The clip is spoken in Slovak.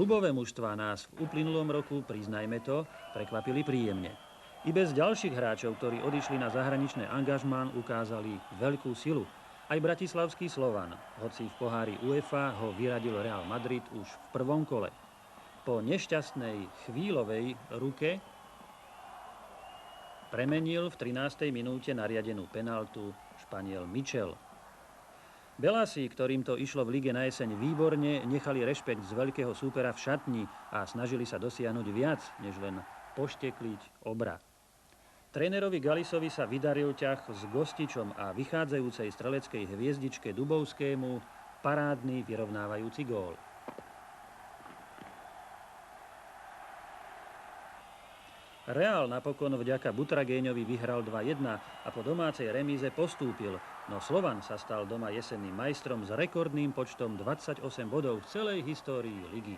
Klubové mužstvá nás v uplynulom roku, priznajme to, prekvapili príjemne. I bez ďalších hráčov, ktorí odišli na zahraničné angažmán, ukázali veľkú silu. Aj bratislavský Slovan, hoci v pohári UEFA ho vyradil Real Madrid už v prvom kole. Po nešťastnej chvíľovej ruke premenil v 13. minúte nariadenú penaltu Španiel Michel. Belási, ktorým to išlo v lige na jeseň výborne, nechali rešpekt z veľkého súpera v šatni a snažili sa dosiahnuť viac, než len poštekliť obra. Trénerovi Galisovi sa vydaril ťah s Gostičom a vychádzajúcej streleckej hviezdičke Dubovskému parádny vyrovnávajúci gól. Real napokon vďaka Butragéňovi vyhral 2-1 a po domácej remíze postúpil, no Slovan sa stal doma jesenným majstrom s rekordným počtom 28 bodov v celej histórii ligy.